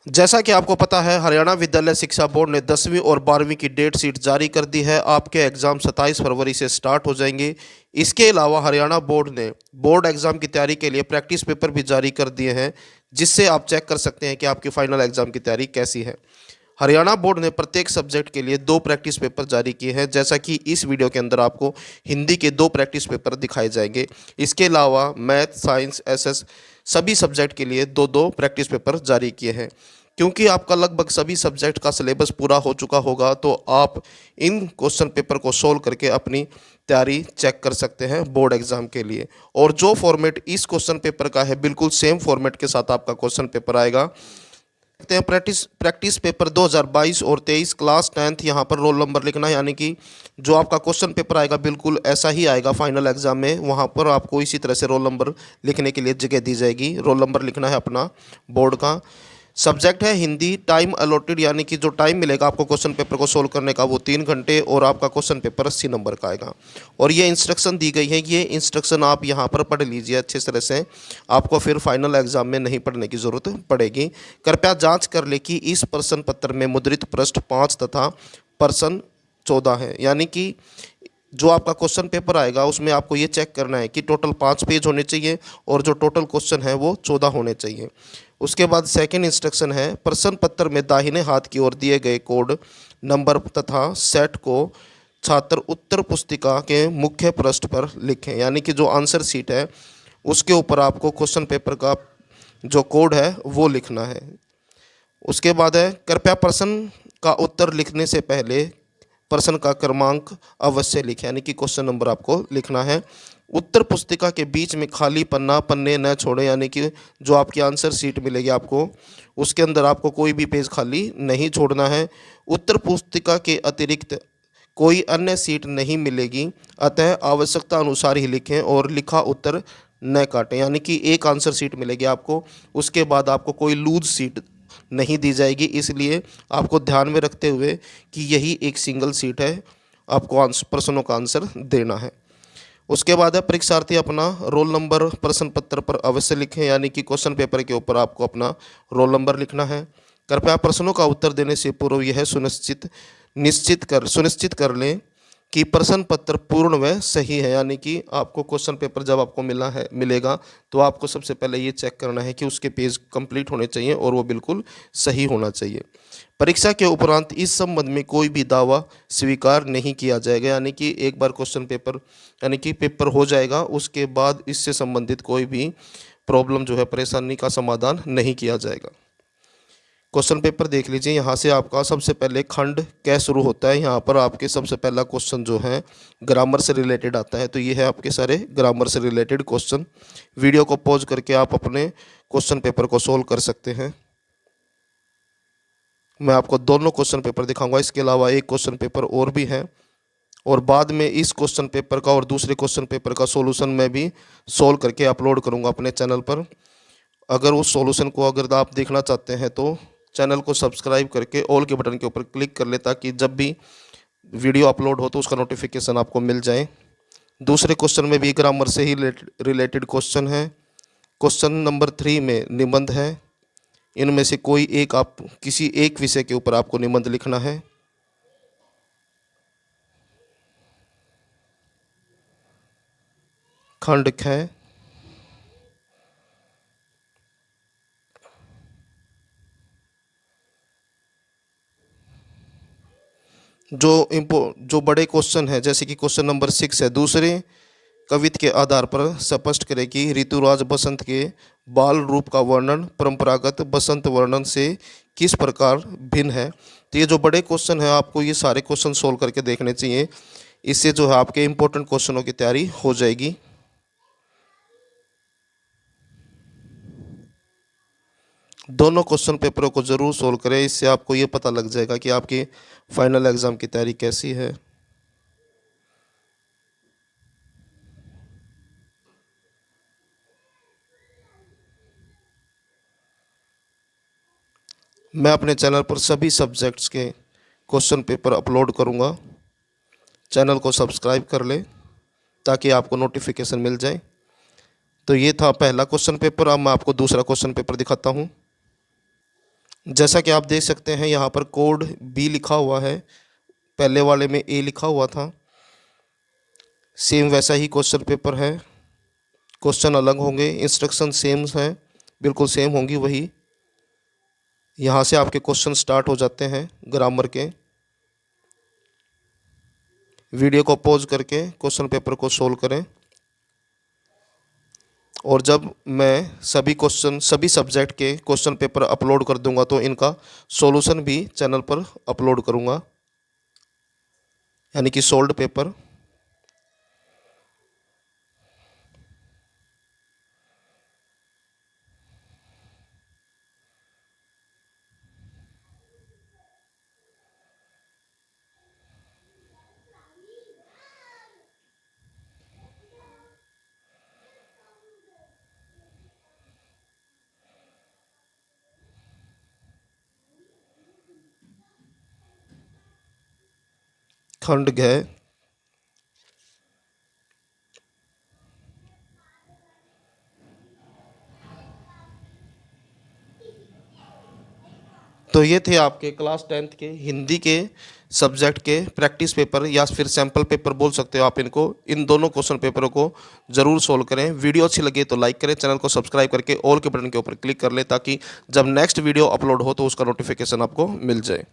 जैसा कि आपको पता है, हरियाणा विद्यालय शिक्षा बोर्ड ने 10वीं और 12वीं की डेट शीट जारी कर दी है। आपके एग्ज़ाम 27 फरवरी से स्टार्ट हो जाएंगे। इसके अलावा हरियाणा बोर्ड ने बोर्ड एग्ज़ाम की तैयारी के लिए प्रैक्टिस पेपर भी जारी कर दिए हैं, जिससे आप चेक कर सकते हैं कि आपकी फाइनल एग्ज़ाम की तैयारी कैसी है। हरियाणा बोर्ड ने प्रत्येक सब्जेक्ट के लिए 2 प्रैक्टिस पेपर जारी किए हैं, जैसा कि इस वीडियो के अंदर आपको हिंदी के 2 प्रैक्टिस पेपर दिखाए जाएंगे। इसके अलावा मैथ, साइंस, एसएस सभी सब्जेक्ट के लिए 2-2 प्रैक्टिस पेपर जारी किए हैं। क्योंकि आपका लगभग सभी सब्जेक्ट का सिलेबस पूरा हो चुका होगा, तो आप इन क्वेश्चन पेपर को सोल्व करके अपनी तैयारी चेक कर सकते हैं बोर्ड एग्जाम के लिए। और जो फॉर्मेट इस क्वेश्चन पेपर का है, बिल्कुल सेम फॉर्मेट के साथ आपका क्वेश्चन पेपर आएगा। देखते हैं प्रैक्टिस पेपर 2022 और 23 क्लास 10th। यहाँ पर रोल नंबर लिखना है, यानी कि जो आपका क्वेश्चन पेपर आएगा बिल्कुल ऐसा ही आएगा फाइनल एग्जाम में। वहाँ पर आपको इसी तरह से रोल नंबर लिखने के लिए जगह दी जाएगी। रोल नंबर लिखना है अपना बोर्ड का। सब्जेक्ट है हिंदी। टाइम अलॉटेड, यानी कि जो टाइम मिलेगा आपको क्वेश्चन पेपर को सोल्व करने का, वो 3 घंटे, और आपका क्वेश्चन पेपर 80 नंबर का आएगा। और ये इंस्ट्रक्शन दी गई है, ये इंस्ट्रक्शन आप यहाँ पर पढ़ लीजिए अच्छे तरह से। आपको फिर फाइनल एग्जाम में नहीं पढ़ने की ज़रूरत पड़ेगी। कृपया जांच कर ले कि इस प्रश्न पत्र में मुद्रित पृष्ठ 5 तथा प्रश्न 14 है, यानी कि जो आपका क्वेश्चन पेपर आएगा उसमें आपको ये चेक करना है कि टोटल 5 पेज होने चाहिए और जो टोटल क्वेश्चन है वो 14 होने चाहिए। उसके बाद सेकंड इंस्ट्रक्शन है, प्रश्न पत्र में दाहिने हाथ की ओर दिए गए कोड नंबर तथा सेट को छात्र उत्तर पुस्तिका के मुख्य पृष्ठ पर लिखें, यानी कि जो आंसर शीट है उसके ऊपर आपको क्वेश्चन पेपर का जो कोड है वो लिखना है। उसके बाद है, कृपया प्रश्न का उत्तर लिखने से पहले प्रश्न का क्रमांक अवश्य लिखें, यानी कि क्वेश्चन नंबर आपको लिखना है। उत्तर पुस्तिका के बीच में खाली पन्ने न छोड़ें, यानी कि जो आपकी आंसर शीट मिलेगी आपको उसके अंदर आपको कोई भी पेज खाली नहीं छोड़ना है। उत्तर पुस्तिका के अतिरिक्त कोई अन्य सीट नहीं मिलेगी, अतः आवश्यकता अनुसार ही लिखें और लिखा उत्तर न काटें, यानी कि एक आंसर शीट मिलेगी आपको, उसके बाद आपको कोई लूज सीट नहीं दी जाएगी। इसलिए आपको ध्यान में रखते हुए कि यही एक सिंगल सीट है, आपको प्रश्नों का आंसर देना है। उसके बाद है, परीक्षार्थी अपना रोल नंबर प्रश्न पत्र पर अवश्य लिखें, यानी कि क्वेश्चन पेपर के ऊपर आपको अपना रोल नंबर लिखना है। कृपया प्रश्नों का उत्तर देने से पूर्व यह सुनिश्चित कर लें कि प्रश्न पत्र पूर्ण व सही है, यानी कि आपको क्वेश्चन पेपर जब आपको मिलेगा तो आपको सबसे पहले ये चेक करना है कि उसके पेज कंप्लीट होने चाहिए और वो बिल्कुल सही होना चाहिए। परीक्षा के उपरांत इस संबंध में कोई भी दावा स्वीकार नहीं किया जाएगा, यानी कि एक बार क्वेश्चन पेपर यानी कि पेपर हो जाएगा उसके बाद इससे संबंधित कोई भी प्रॉब्लम जो है, परेशानी का समाधान नहीं किया जाएगा। क्वेश्चन पेपर देख लीजिए। यहाँ से आपका सबसे पहले खंड क शुरू होता है। यहाँ पर आपके सबसे पहला क्वेश्चन जो है ग्रामर से रिलेटेड आता है, तो ये है आपके सारे ग्रामर से रिलेटेड क्वेश्चन। वीडियो को पॉज करके आप अपने क्वेश्चन पेपर को सोल्व कर सकते हैं। मैं आपको दोनों क्वेश्चन पेपर दिखाऊंगा, इसके अलावा एक क्वेश्चन पेपर और भी है, और बाद में इस क्वेश्चन पेपर का और दूसरे क्वेश्चन पेपर का सॉल्यूशन मैं भी सोल्व करके अपलोड करूंगा अपने चैनल पर। अगर उस सॉल्यूशन को अगर आप देखना चाहते हैं तो चैनल को सब्सक्राइब करके ऑल के बटन के ऊपर क्लिक कर ले, ताकि जब भी वीडियो अपलोड हो तो उसका नोटिफिकेशन आपको मिल जाए। दूसरे क्वेश्चन में भी ग्रामर से ही रिलेटेड क्वेश्चन है। क्वेश्चन नंबर 3 में निबंध है। इनमें से कोई एक आप किसी एक विषय के ऊपर आपको निबंध लिखना है। खंड ख, जो बड़े क्वेश्चन है, जैसे कि क्वेश्चन नंबर 6 है, दूसरे कवित के आधार पर स्पष्ट करें कि ऋतुराज बसंत के बाल रूप का वर्णन परंपरागत बसंत वर्णन से किस प्रकार भिन्न है। तो ये जो बड़े क्वेश्चन है आपको ये सारे क्वेश्चन सोल्व करके देखने चाहिए। इससे जो है आपके इंपॉर्टेंट क्वेश्चनों की तैयारी हो जाएगी। दोनों क्वेश्चन पेपरों को ज़रूर सोल्व करें, इससे आपको ये पता लग जाएगा कि आपकी फाइनल एग्ज़ाम की तैयारी कैसी है। मैं अपने चैनल पर सभी सब्जेक्ट्स के क्वेश्चन पेपर अपलोड करूंगा। चैनल को सब्सक्राइब कर लें ताकि आपको नोटिफिकेशन मिल जाए। तो ये था पहला क्वेश्चन पेपर। अब मैं आपको दूसरा क्वेश्चन पेपर दिखाता हूँ। जैसा कि आप देख सकते हैं यहाँ पर कोड बी लिखा हुआ है, पहले वाले में ए लिखा हुआ था। सेम वैसा ही क्वेश्चन पेपर है, क्वेश्चन अलग होंगे, इंस्ट्रक्शन सेम है, बिल्कुल सेम होंगी वही। यहाँ से आपके क्वेश्चन स्टार्ट हो जाते हैं ग्रामर के। वीडियो को पॉज करके क्वेश्चन पेपर को सोल्व करें, और जब मैं सभी सब्जेक्ट के क्वेश्चन पेपर अपलोड कर दूंगा तो इनका सॉल्यूशन भी चैनल पर अपलोड करूंगा, यानी कि सोल्व्ड पेपर। खंड घ, तो ये थे आपके क्लास 10th के हिंदी के सब्जेक्ट के प्रैक्टिस पेपर, या फिर सैम्पल पेपर बोल सकते हो आप इनको। इन दोनों क्वेश्चन पेपरों को ज़रूर सोल्व करें। वीडियो अच्छी लगे तो लाइक करें, चैनल को सब्सक्राइब करके ऑल के बटन के ऊपर क्लिक कर लें, ताकि जब नेक्स्ट वीडियो अपलोड हो तो उसका नोटिफिकेशन आपको मिल जाए।